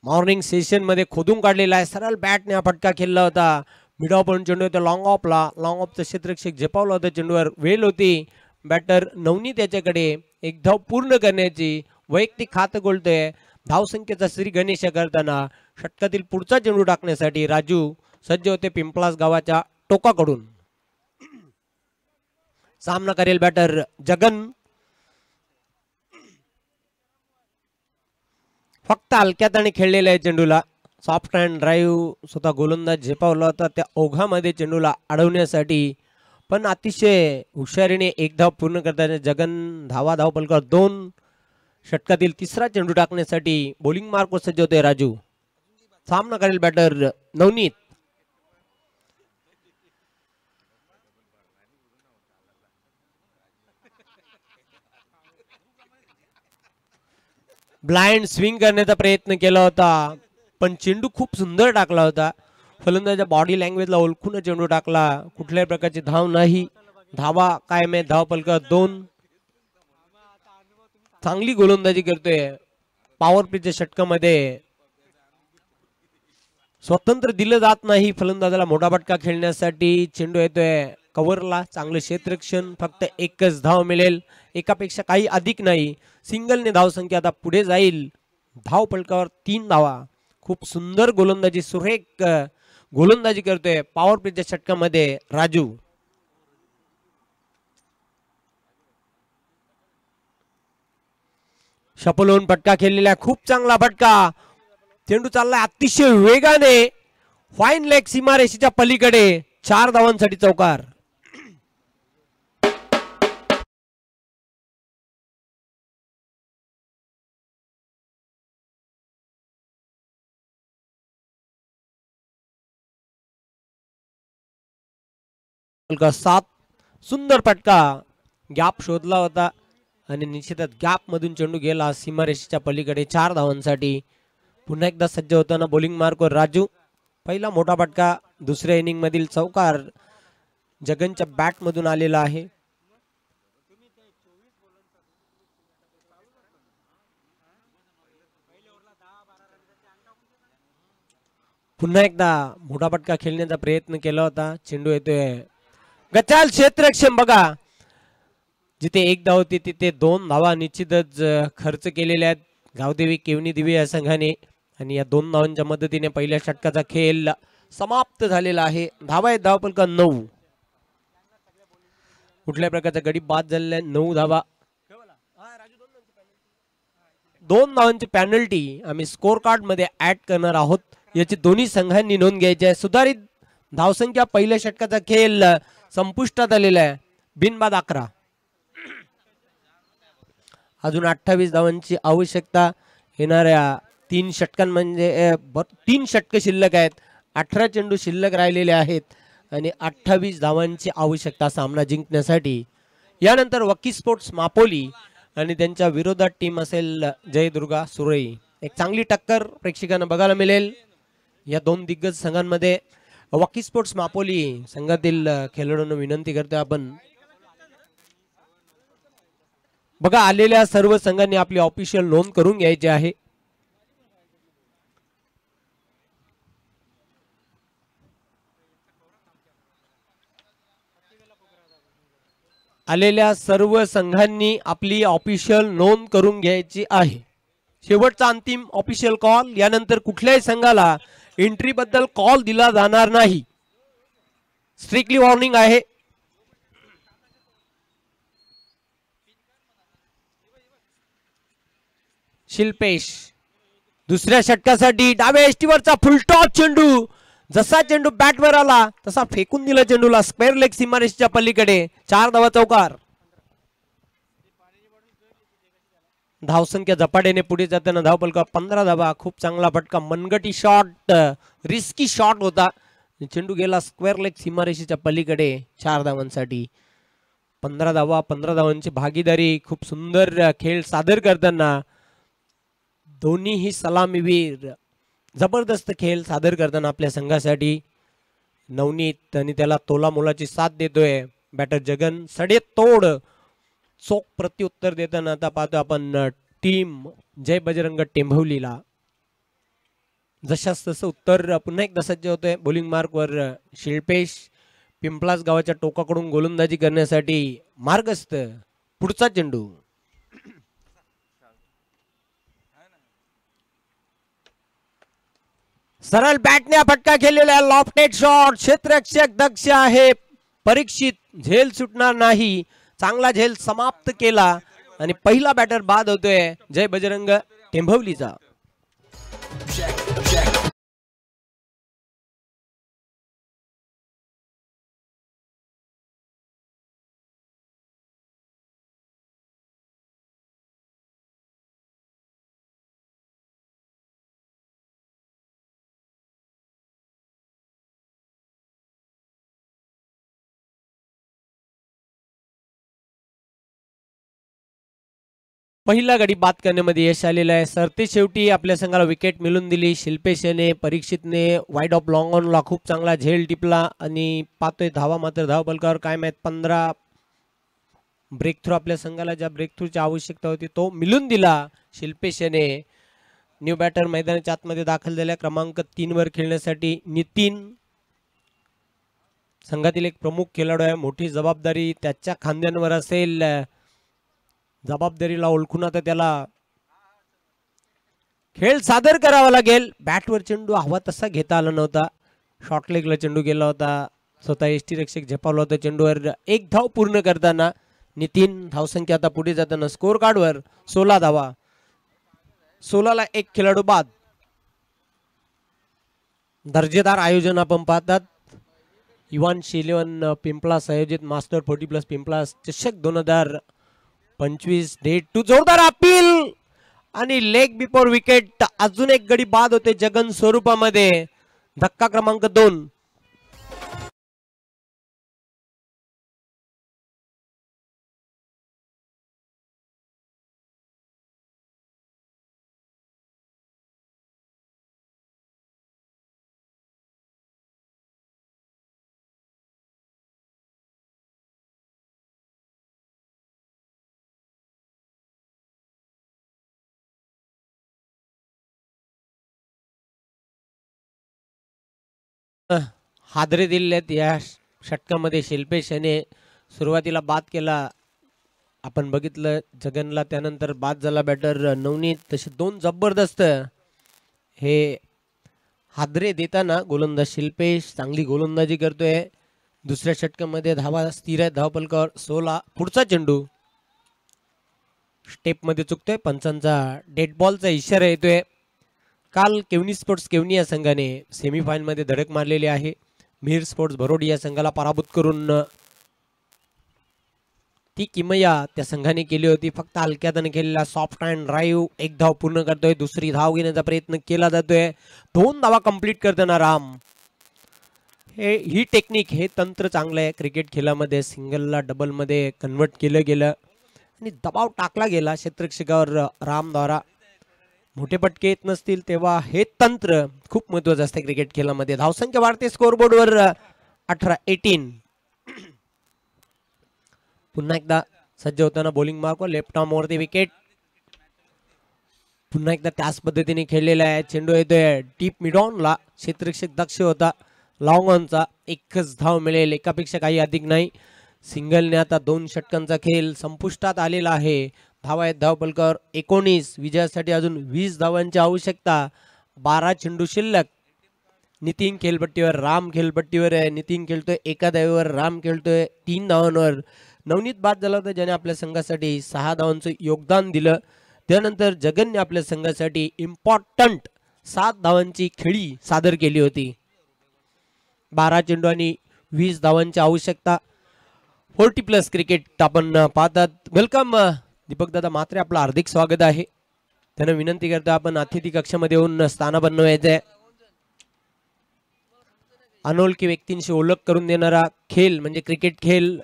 मॉर्निंग सेशन मध्ये खोदून काढलेला आहे. सरळ बॅटने हा फटका खेळला होता. मिड ऑफ पण चेंडू होता लॉंग ऑफला. लॉंग ऑफचं क्षेत्ररक्षक झेपावला होता. चेंडूवर वेल होती. बॅटर नवनीत याच्याकडे एक धाव पूर्ण करण्याची वैयक्तिक खातं गोलतोय. धावसंख्येचा श्री गणेश करताना षटकातील पुढचा चेंडू टाकण्यासाठी राजू सज्ज होते पिंपलास गावाच्या टोकाकडून. सामना करेल बॅटर जगन. फक्त हलक्यात आणि खेळलेल्या आहे चेंडूला. सॉफ्ट हँड ड्राईव्ह स्वतः गोलंदाज झेपावला होता त्या ओघामध्ये चेंडूला अडवण्यासाठी. पण अतिशय हुशारीने एक धाव पूर्ण करताना जगन धावा धावपलकर 2. षटकातील तिसरा चेंडू टाकण्यासाठी बॉलिंग मार्क सज्ज होते राजू. सामना करेल बॅटर नवनीत. ब्लाइंड स्विंग करण्याचा प्रयत्न केला होता पण चेंडू खूप सुंदर टाकला होता. फलंदाजाच्या बॉडी लँग्वेजला ओळखून चेंडू टाकला. कुठल्याही प्रकारची धाव नाही. धावा कायम आहे. धाव पलका 2. चांगली गोलंदाजी करतोय. पॉवर प्लेच्या षटकामध्ये स्वतंत्र दिलं जात नाही फलंदाजाला मोठा फटका खेळण्यासाठी. चेंडू येतोय कव्हरला. चांगलं क्षेत्ररक्षण. फक्त एकच धाव मिळेल. एकापेक्षा काही अधिक नाही. सिंगलने धावसंख्या आता पुढे जाईल. धाव पलकावर 3 धावा. खूप सुंदर गोलंदाजी सुरेख गोलंदाजी करतोय पॉवर प्लेच्या षटकामध्ये राजू. शफल होऊन फटका खेळलेला खूप चांगला फटका. चेंडू चाललाय अतिशय वेगाने. फाईन लेग सीमारेषेच्या पलीकडे. 4 धावांसाठी चौकार. का 7. सुंदर फटका. गॅप शोधला होता आणि निश्चितच गॅप मधून चेंडू गेला सीमारेषेच्या पलीकडे. 4 धावांसाठी. पुन्हा एकदा सज्ज होताना बॉलिंग मार्कवर राजू. पहिला मोठा फटका दुसऱ्या इनिंग मधील चौकार जगनच्या बॅट मधून आलेला आहे. पुन्हा एकदा मोठा फटका खेळण्याचा प्रयत्न केला होता. चेंडू येतोय गचाल क्षेत्ररक्षण बघा, जिथे एक धाव होती तिथे 2 धावा निश्चितच खर्च केलेल्या आहेत गावदेवी केवनी दिवे या संघाने. आणि या 2 धावांच्या मदतीने पहिल्या षटकाचा खेळ समाप्त झालेला आहे. धावा आहेत धावफलक 9. कुठल्या प्रकारचा गडी बाद झालेला आहे. 9 धावा, 2 धावांची पॅनल्टी आम्ही स्कोर कार्ड मध्ये ऍड करणार आहोत. याची दोन्ही संघांनी नोंद घ्यायची आहे. सुधारित धावसंख्या पहिल्या षटकाचा खेळ संपुष्टात आलेला आहे. बिनबाद 11. अजून 28 धावांची आवश्यकता येणाऱ्या 3 षटकां म्हणजे 3 षटक शिल्लक आहेत. 18 चेंडू शिल्लक राहिलेले आहेत आणि 28 धावांची आवश्यकता सामना जिंकण्यासाठी. यानंतर वकी स्पोर्ट्स मापोली आणि त्यांच्या विरोधात टीम असेल जयदुर्गा सुरई. एक चांगली टक्कर प्रेक्षकांना बघायला मिळेल या 2 दिग्गज संघांमध्ये. वकी स्पोर्ट्स मापोली संघातील खेळाडूंना विनंती करतो आपण बघा, आलेल्या सर्व संघांनी आपली ऑफिशियल नोंद करून घ्यायची आहे. आलेल्या सर्व संघांनी आपली ऑफिशियल नोंद करून घ्यायची आहे. शेवटचा अंतिम ऑफिशियल कॉल. यानंतर कुठल्याही संघाला एंट्री बद्दल कॉल दिला जाणार नाही. स्ट्रिक्टली वॉर्निंग आहे. शिल्पेश दुसऱ्या षटकासाठी डाव्या एष्टीवरचा फुलटॉस चेंडू. जसा चेंडू बॅटवर आला तसा फेकून दिला चेंडूला स्क्वेअर लेग सीमारेषच्या पलीकडे. 4 धावा चौकार. धावसंख्या झपाट्याने पुढे जाताना धावफलक 15 धावा. खूप चांगला फटका, मनगटी शॉट, रिस्की शॉट होता. चेंडू गेला स्क्वेअर लेग सीमारेषेच्या पलीकडे. 4 धावांसाठी 15 धावा. 15 धावांची भागीदारी. खूप सुंदर खेळ सादर करताना दोन्हीही सलामीवीर जबरदस्त खेळ सादर करताना आपल्या संघासाठी. नवनीत आणि त्याला तोला मोलाची साथ देतोय बॅटर जगन. सडेतोड चोख प्रत्युत्तर देताना आता पाहतो आपण टीम जय बजरंग टेंभवलीला. जशास तसं उत्तर पुन्हा एकदा सज्ज होतोय. बॉलिंग मार्कवर शिल्पेश. पिंपलास गावाच्या टोकाकडून गोलंदाजी करण्यासाठी मार्गस्थ. पुढचा चेंडू सरळ बॅटने फटका खेळलेला लॉफ्टेड शॉट. क्षेत्ररक्षक दक्ष आहे. परीक्षित झेल सुटणार नाही. चांगला झेल समाप्त केला आणि पहिला बॅटर बाद होतोय जय बजरंग टेंभवलीचा. पहिला गडी बाद करण्यामध्ये यश आलेलं आहे. सरते शेवटी आपल्या संघाला विकेट मिळून दिली. शिल्पेश याने परीक्षितने वाईड ऑफ लॉंग ऑनला खूप चांगला झेल टिपला आणि पाहतोय धावा मात्र धावफलकावर काय माहित 15. ब्रेक थ्रू आपल्या संघाला ज्या ब्रेक थ्रूची आवश्यकता होती तो मिळून दिला शिल्पेश याने. न्यू बॅटर मैदानाच्या आतमध्ये दाखल झाल्या क्रमांक 3 वर खेळण्यासाठी नितीन. संघातील एक प्रमुख खेळाडू आहे. मोठी जबाबदारी त्याच्या खांद्यांवर असेल. जबाबदारीला ओळखून आता त्याला खेळ सादर करावा लागेल. बॅटवर चेंडू हवा तसा घेता आला नव्हता. शॉर्ट लेगला चेंडू गेला होता. स्वतः एष्टी रक्षक झेपावला होता चेंडूवर. 1 धाव पूर्ण करताना नितीन. धावसंख्या आता पुढे जाताना स्कोर कार्डवर 16 धावा. 16 ला 1 खेळाडू बाद. दर्जेदार आयोजन आपण पाहतात. युवांशी 11 पिंपलास आयोजित मास्टर 40+ पिंपलास चषक 2025 डेट टू. जोरदार अपील आणि लेग बिफोर विकेट. अजून एक गडी बाद होते जगन स्वरूपामध्ये. धक्का क्रमांक 2. हादरे दिलेत या षटकामध्ये शिल्पेश याने सुरुवातीला बाद केला, आपण बघितलं जगनला, त्यानंतर बाद झाला बॅटर नवनीत. तसे दोन जबरदस्त हे हादरे देताना गोलंदाज शिल्पेश चांगली गोलंदाजी करतोय. दुसऱ्या षटकामध्ये धावा स्थिर आहे धावपलकावर 16. पुढचा चेंडू स्टेप मध्ये चुकतोय, पंचांचा डेड बॉलचा इशारा येतोय. काल केवनी स्पोर्ट्स केवनी या संघाने सेमीफायनल मध्ये धडक मारलेली आहे. मिहिर स्पोर्ट्स भरोडी या संघाला पराभूत करून ती किमया त्या संघाने केली होती. फक्त हलक्यातने केलेला सॉफ्ट अँड ड्राईव्ह एक धाव पूर्ण करतोय. दुसरी धाव घेण्याचा प्रयत्न केला जातोय. 2 धावा कंप्लीट करताना राम. ही टेक्निक, हे तंत्र चांगलं आहे क्रिकेट खेळामध्ये. सिंगलला डबल मध्ये कन्वर्ट केलं गेलं आणि दबाव टाकला गेला क्षेत्ररक्षकावर रामद्वारा. मोठे पटके येत नसतील तेव्हा हे तंत्र खूप महत्वाचं असते क्रिकेट खेळामध्ये. धावसंख्या वाढते स्कोरबोर्डवर 18. पुन्हा एकदा सज्ज होताना बॉलिंग मार्कवर लेफ्ट आर्म वरती विकेट. पुन्हा एकदा त्याच पद्धतीने खेळलेला आहे. चेंडू येतोय डीप मिडॉनला. क्षेत्ररक्षक दक्ष होता. लॉंग ऑनचा एकच धाव मिळेल, एकापेक्षा काही अधिक नाही. सिंगलने आता 2 षटकांचा खेळ संपुष्टात आलेला आहे. धावा आहेत धावपलकावर 19. विजयासाठी अजून 20 धावांची आवश्यकता. 12 चेंडू शिल्लक. नितीन खेळपट्टीवर, राम खेळपट्टीवर आहे. नितीन खेळतोय एका धावेवर, राम खेळतोय 3 धावांवर. नवनीत बाद झाला होता, ज्याने आपल्या संघासाठी 6 धावांचं योगदान दिलं. त्यानंतर जगनने आपल्या संघासाठी इम्पॉर्टंट 7 धावांची खेळी सादर केली होती. 12 चेंडू आणि 20 धावांची आवश्यकता. 40+ क्रिकेट आपण पाहतात. वेलकम दीपक दादा म्हात्रे, आपलं हार्दिक स्वागत आहे. त्यांना विनंती करतो आपण अतिथी कक्षामध्ये येऊन स्थानापन्न व्हायचंय. अनोळखी व्यक्तींशी ओळख करून देणारा खेळ म्हणजे क्रिकेट खेळ.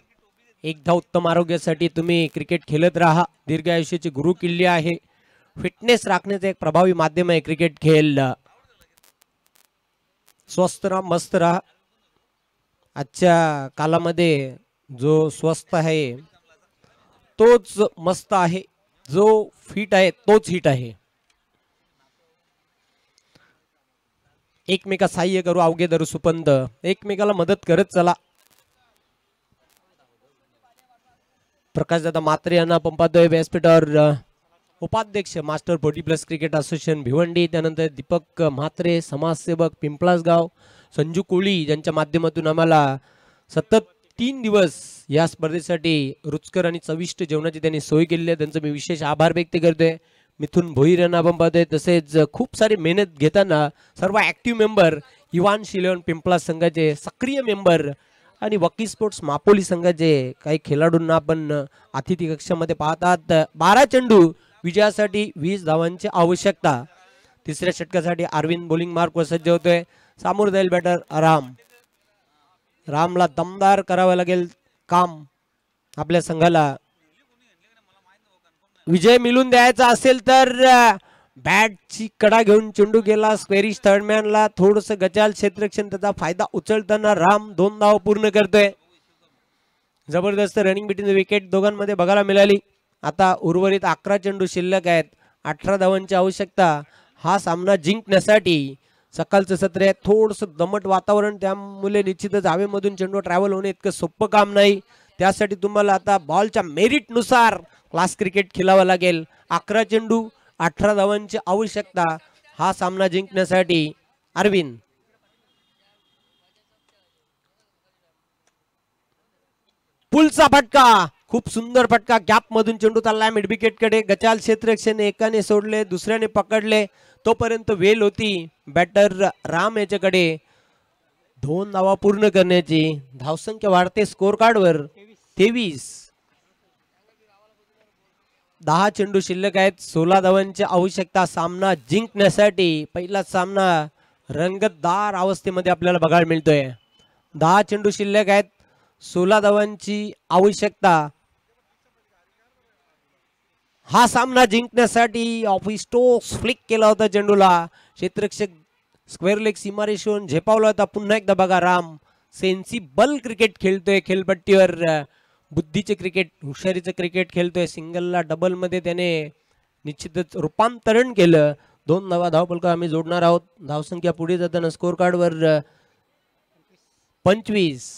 एकदा उत्तम आरोग्यासाठी तुम्ही क्रिकेट खेळत राहा. दीर्घ आयुष्याची गुरु किल्ली आहे. फिटनेस राखण्याचं एक प्रभावी माध्यम आहे क्रिकेट खेळ. स्वस्थ राहा, मस्त राहा. आजच्या कालामध्ये जो स्वस्थ आहे तोच मस्त आहे, जो फिट आहे तोच हिट आहे. एकमेका सहाय्य करू अवघे धरू सुपंत, एकमेकाला मदत करत चला. प्रकाशदादा म्हात्रे यांना आपण पाहतोय व्यासपीठावर. उपाध्यक्ष मास्टर 40+ क्रिकेट असोसिएशन भिवंडी. त्यानंतर दीपक म्हात्रे समाजसेवक पिंपळासगाव. संजू कोळी ज्यांच्या माध्यमातून आम्हाला सतत 3 दिवस या स्पर्धेसाठी रुचकर आणि चविष्ट जेवणाची त्यांनी सोय केलेली आहे. त्यांचं मी विशेष आभार व्यक्त करतोय. मिथुन भोईर यांना आपण पाहतोय. तसेच खूप सारी मेहनत घेताना सर्व ऍक्टिव्ह मेंबर, युवांश 11 पिंपळा संघाचे सक्रिय मेंबर आणि वकी स्पोर्ट्स मापोली संघाचे काही खेळाडूंना आपण अतिथी कक्षामध्ये पाहतात. 12 चेंडू विजयासाठी 20 धावांची आवश्यकता. तिसऱ्या षटकासाठी अरविंद बॉलिंग मार्कवर सज्ज होतोय. सामोर जाईल बॅटर राम. रामला दमदार करावं लागेल काम. आपल्या संघाला विजय मिळून द्यायचा असेल तर बॅटची कडा घेऊन चेंडू गेला स्क्वेरिश थर्डमॅनला. थोडस गजाल क्षेत्ररक्षण त्याचा फायदा उचलताना राम 2 धाव पूर्ण करतोय. जबरदस्त रनिंग बिटवीन विकेट दोघांमध्ये बघायला मिळाली. आता उर्वरित 11 चेंडू शिल्लक आहेत. 18 धावांची आवश्यकता. हा सामना जिंकण्यासाठी सकाळचं सत्र आहे, थोडस दमट वातावरण, त्यामुळे निश्चितच हवेमधून चेंडू ट्रॅव्हल होणे इतकं सोपं काम नाही. त्यासाठी तुम्हाला आता बॉलच्या मेरिट नुसार क्लास क्रिकेट खेळावं लागेल. 11 चेंडू 18 धावांची आवश्यकता. हा सामना जिंकण्यासाठी अरविंद पुलचा फटका, खूप सुंदर फटका. गॅप मधून चेंडू चाललाय मिड विकेट कडे. गचाल क्षेत्ररक्षण एकाने सोडले, दुसऱ्याने पकडले, तोपर्यंत वेल होती बॅटर राम याच्याकडे 2 धावा पूर्ण करण्याची. धावसंख्या वाढते स्कोर कार्डवर 23. 10 चेंडू शिल्लक आहेत. 16 धावांची आवश्यकता सामना जिंकण्यासाठी. पहिला सामना रंगतदार अवस्थेमध्ये आपल्याला बघायला मिळतोय. 10 चेंडू शिल्लक आहेत. 16 धावांची आवश्यकता. हा सामना जिंकण्यासाठी ऑफिस स्टोक्स फ्लिक केला होता चेंडूला. क्षेत्ररक्षक स्क्वेअर लेग सीमारेषेवरून झेपावला होता. पुन्हा एकदा बघा राम सेन्सिबल क्रिकेट खेळतोय. खेळपट्टीवर बुद्धीचे क्रिकेट, हुशारीचं क्रिकेट खेळतोय. सिंगलला डबल मध्ये त्याने निश्चितच रूपांतरण केलं. 2 धावपलक आम्ही जोडणार आहोत. धावसंख्या पुढे जाताना स्कोर कार्डवर 25.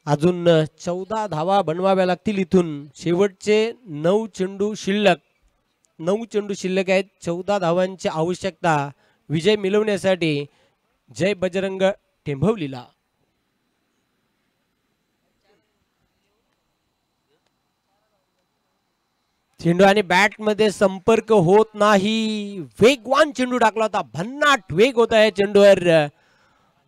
अजून 14 धावा बनवाव्या लागतील इथून. शेवटचे 9 चेंडू शिल्लक. 9 चेंडू शिल्लक आहेत. 14 धावांची आवश्यकता विजय मिळवण्यासाठी जय बजरंग टेंभवलीला. चेंडू आणि बॅट मध्ये संपर्क होत नाही. वेगवान चेंडू टाकला होता. भन्नाट वेग होता या चेंडूवर.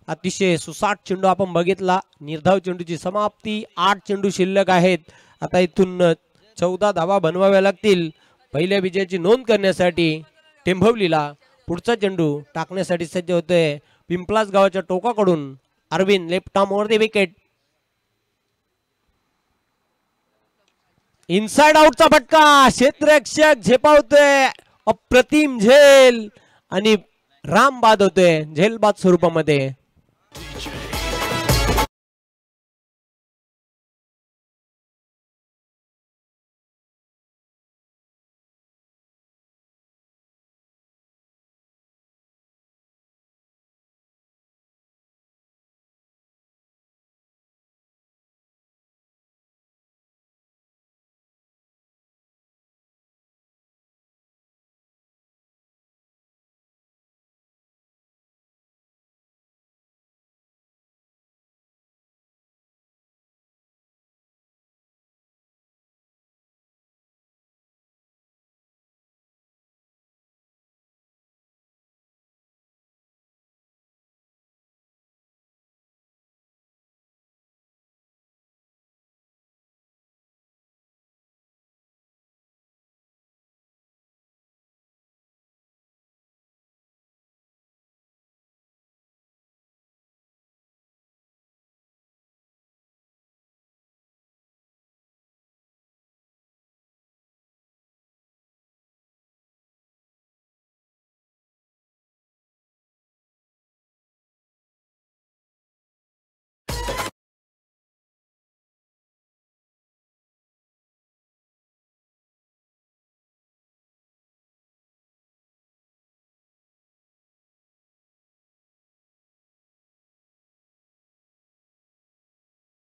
अतिशय सुसाट चेंडू आपण बघितला. निर्धाव चेंडूची समाप्ती. 8 चेंडू शिल्लक आहेत. आता इथून 14 धावा बनवाव्या लागतील पहिल्या विजयाची नोंद करण्यासाठी टेंभवलीला. पुढचा चेंडू टाकण्यासाठी सज्ज होतोय पिंपलास गावाच्या टोकाकडून Arvind. Left arm over the wicket. Inside आउटचा फटका. क्षेत्ररक्षक झेपावतोय. अप्रतिम झेल आणि राम बाद होतोय झेलबाद स्वरूपामध्ये.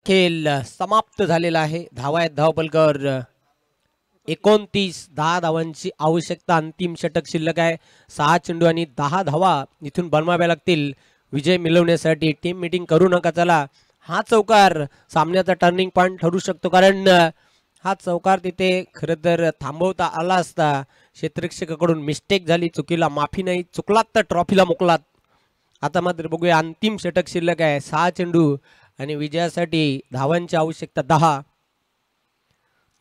खेळ समाप्त झालेला आहे. धावा आहेत धावपलकावर 29. 10 धावांची आवश्यकता. अंतिम षटक शिल्लक आहे. 6 चेंडू आणि 10 धावा इथून बनवाव्या लागतील विजय मिळवण्यासाठी. टीम मीटिंग करू नका. चला, हा चौकार सामन्याचा टर्निंग पॉइंट ठरू शकतो, कारण हा चौकार तिथे खरं तर थांबवता आला असता. क्षेत्ररक्षकाकडून मिस्टेक झाली. चुकीला माफी नाही. चुकलात तर ट्रॉफीला मोकलात. आता मात्र बघूया. अंतिम षटक शिल्लक आहे. 6 चेंडू आणि विजयासाठी धावांची आवश्यकता 10.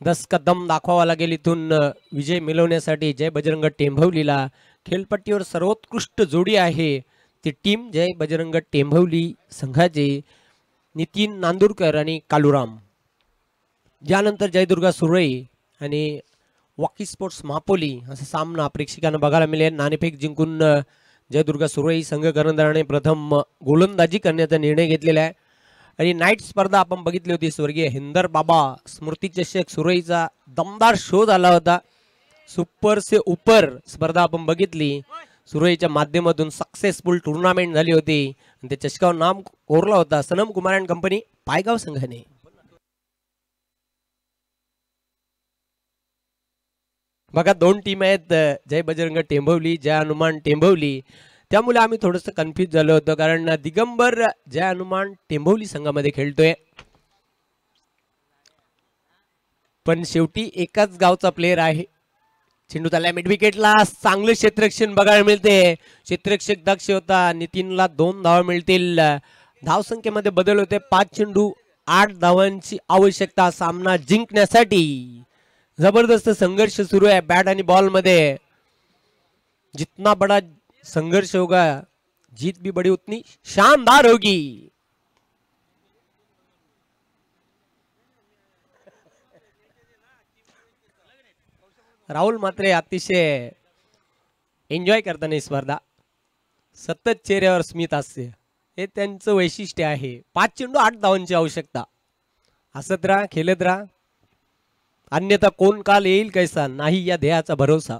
10 का दम दाखवावा लागेल इथून विजय मिळवण्यासाठी जय बजरंग टेंभवलीला. खेळपट्टीवर सर्वोत्कृष्ट जोडी आहे ती टीम जय बजरंग टेंभवली संघाचे नितीन नांदुरकर आणि कालुराम. यानंतर जयदुर्गा सुरई आणि वॉकी स्पोर्ट्स महापोली असा सामना प्रेक्षकांना बघायला मिळेल. नाणेफेक जिंकून जयदुर्गा सुरई संघ कर्णधाराने प्रथम गोलंदाजी करण्याचा निर्णय घेतलेला आहे. आणि नाईट स्पर्धा आपण बघितली होती. स्वर्गीय हिंदर बाबा स्मृती चषक सुरईचा दमदार शो झाला होता. सुपर से ऊपर स्पर्धा आपण बघितली. सुरईच्या माध्यमातून सक्सेसफुल टुर्नामेंट झाली होती आणि त्या चषकावर नाम कोरला होता सनम कुमार अँड कंपनी पायगाव संघाने. बघा, 2 टीम आहेत, जय बजरंग टेंभवली, जय हनुमान टेंभवली. त्यामुळे आम्ही थोडंसं कन्फ्यूज झालो होतो, कारण दिगंबर जय हनुमान टेंभवली संघामध्ये खेळतोय. पण शेवटी एकाच गावचा प्लेयर आहे. चेंडू त्याला मिड विकेटला. चांगलं क्षेत्ररक्षण बघायला मिळते. क्षेत्ररक्षक दक्ष होता. नितीनला 2 धावा मिळतील. धावसंख्येमध्ये बदल होते. 5 चेंडू 8 धावांची आवश्यकता सामना जिंकण्यासाठी. जबरदस्त संघर्ष सुरू आहे बॅट आणि बॉल मध्ये. जितना बड़ा संघर्ष होगा जीत भी बड़ी उतनी शानदार होगी. राहुल मात्रे अतिशय एन्जॉय करताना स्पर्धा. सतत चेहऱ्यावर स्मित हास्य हे त्यांचं वैशिष्ट्य आहे. 5 चेंडू 8 धावांची आवश्यकता. हसत राहा, खेळत राहा, अन्यथा कोण काल येईल कैसा नाही या ध्येयाचा भरोसा.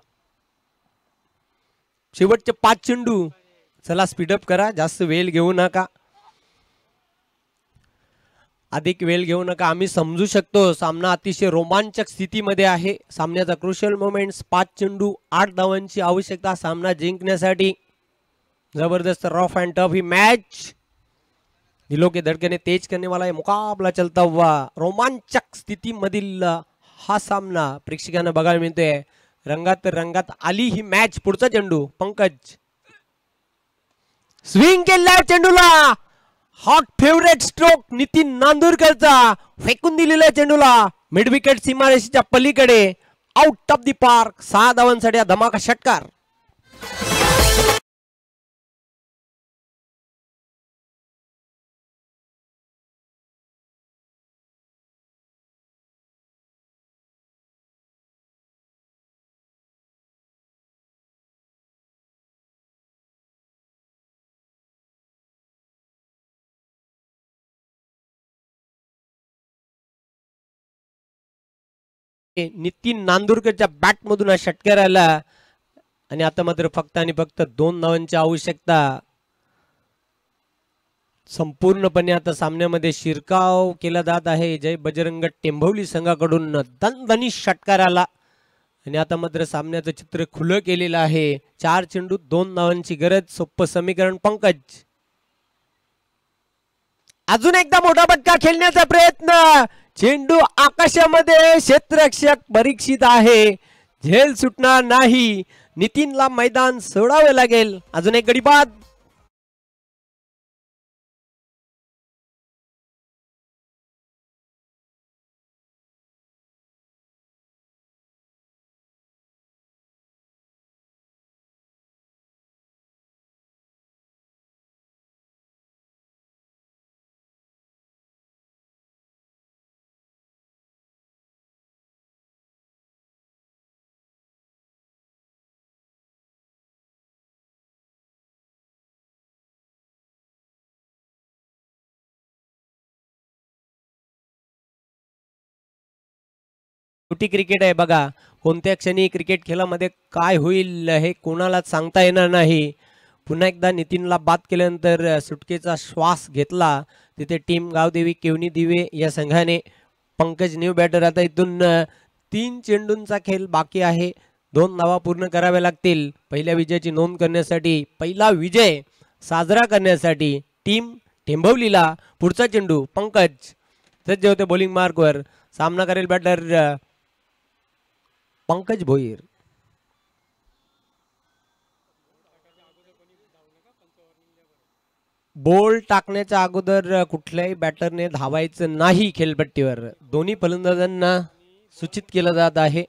शेवटचे 5 चेंडू. चला, स्पीडअप करा, जास्त वेळ घेऊ नका. अधिक वेळ घेऊ नका, आम्ही समजू शकतो सामना अतिशय रोमांचक स्थितीमध्ये आहे. सामन्याचा क्रुशियल मोमेंट्स, 5 चेंडू 8 धावांची आवश्यकता सामना जिंकण्यासाठी. जबरदस्त रफ एंड टफ ही मैच, दिलों के धड़कने तेज करने वाला ये मुकाबला चलता हुआ रोमांचक स्थिती मधील हा सामना प्रेक्षकांना बघायला मिळतोय. रंगात रंगात आली ही मॅच. पुढचा चेंडू पंकज स्विंग केला चेंडूला, हॉट फेवरेट स्ट्रोक नितीन नांदुरकरचा, फेकून दिलेल्या चेंडूला मिड विकेट सीमारेषेच्या पलीकडे, आउट ऑफ द पार्क. 6 धावांसाठी हा धमाका षटकार. नितीन नांदुरकरच्या बॅट मधून हा षटकार आला आणि आता मात्र फक्त आणि फक्त 2 धावांची आवश्यकता. संपूर्णपणे आता सामन्यामध्ये शिरकाव केला जात आहे. जय बजरंग टेंभवली संघाकडून दणदणी षटकार आला आणि आता मात्र सामन्याचं चित्र खुलं केलेलं आहे. 4 चेंडू 2 धावांची गरज. सोपं समीकरण पंकज. अजून एकदा मोठा फटका खेळण्याचा प्रयत्न, चेंडू आकाशामध्ये, क्षेत्ररक्षक परीक्षित आहे, झेल सुटणार नाही. नितीनला मैदान सोडावे लागेल. अजून एक गडी बाद. छोटी क्रिकेट आहे बघा. कोणत्या क्षणी क्रिकेट खेळामध्ये काय होईल हे कोणालाच सांगता येणार नाही. पुन्हा एकदा नितीनला बाद केल्यानंतर सुटकेचा श्वास घेतला तिथे टीम गावदेवी केवनी दिवे या संघाने. Pankaj new batter. आता इथून 3 चेंडूंचा खेळ बाकी आहे. 2 धावा पूर्ण कराव्या लागतील पहिल्या विजयाची नोंद करण्यासाठी. पहिला विजय साजरा करण्यासाठी टीम टेंभवलीला. पुढचा चेंडू पंकज सज्ज होते बॉलिंग मार्कवर. सामना करेल बॅटर पंकज भोईर. बॉल टाकण्याच्या अगोदर कुठल्याही बॅटरने धावायचं नाही खेळपट्टीवर. दोन्ही फलंदाजांना सूचित केलं जात आहे.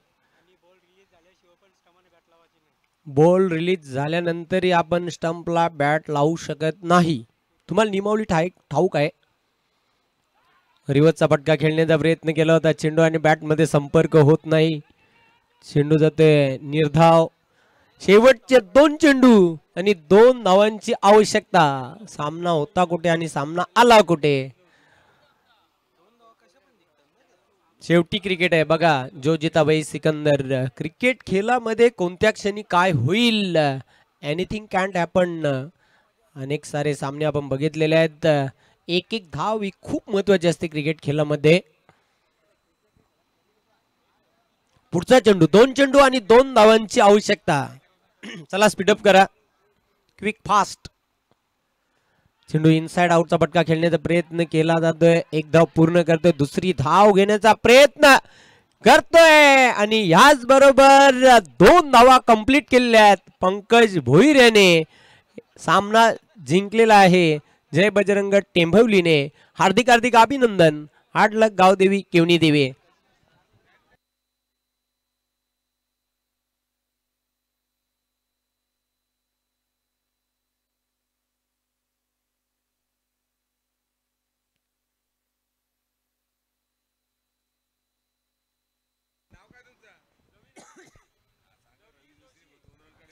बॉल रिलीज झाल्यानंतरही आपण स्टंपला बॅट लावू शकत नाही. तुम्हाला नियमावली ठाऊक आहे. रिवर्सचा फटका खेळण्याचा प्रयत्न केला होता. चेंडू आणि बॅट मध्ये संपर्क होत नाही. चेंडू जाते निर्धाव. शेवटचे 2 चेंडू आणि 2 धावांची आवश्यकता. सामना होता कुठे आणि सामना आला कुठे. शेवटी क्रिकेट आहे बघा. जो जिताबाई सिकंदर. क्रिकेट खेळामध्ये कोणत्या क्षणी काय होईल, एनिथिंग कॅन्ट हॅपन. अनेक सारे सामने आपण बघितलेले आहेत. एक धाव ही खूप महत्वाची असते क्रिकेट खेळामध्ये. पुढचा चेंडू 2 चेंडू आणि 2 धावांची आवश्यकता. चला स्पीडअप करा. Quick fast. चेंडू इनसाइड आउटचा फटका खेळण्याचा प्रयत्न केला जातोय. 1 धाव पूर्ण करतोय. दुसरी धाव घेण्याचा प्रयत्न करतोय आणि ह्याच बरोबर 2 धावा कंप्लीट केलेल्या आहेत. पंकज भोईर याने सामना जिंकलेला आहे. जय बजरंग टेंभवलीने. हार्दिक हार्दिक अभिनंदन. हार्ड लक गावदेवी केवनी देवी.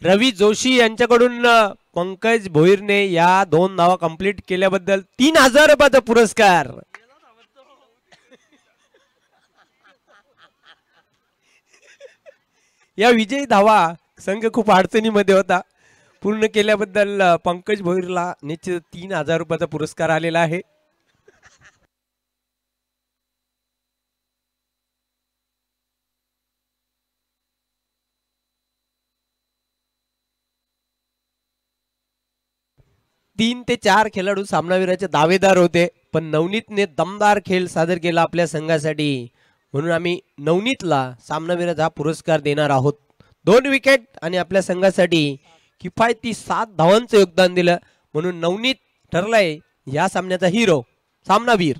रवी जोशी यांच्याकडून पंकज भोईरने या 2 धावा कंप्लीट केल्याबद्दल 3000 रुपयाचा पुरस्कार. या विजयी धावा संघ खूप अडचणीमध्ये होता. पूर्ण केल्याबद्दल पंकज भोईरला निश्चित 3000 रुपयाचा पुरस्कार आलेला आहे. 3 ते 4 खेळाडू सामनावीराचे दावेदार होते, पण नवनीतने दमदार खेळ सादर केला आपल्या संघासाठी, म्हणून आम्ही नवनीतला सामनावीराचा हा पुरस्कार देणार आहोत. 2 विकेट आणि आपल्या संघासाठी किफायती 7 धावांचं योगदान दिलं, म्हणून नवनीत ठरलाय या सामन्याचा हिरो, सामनावीर.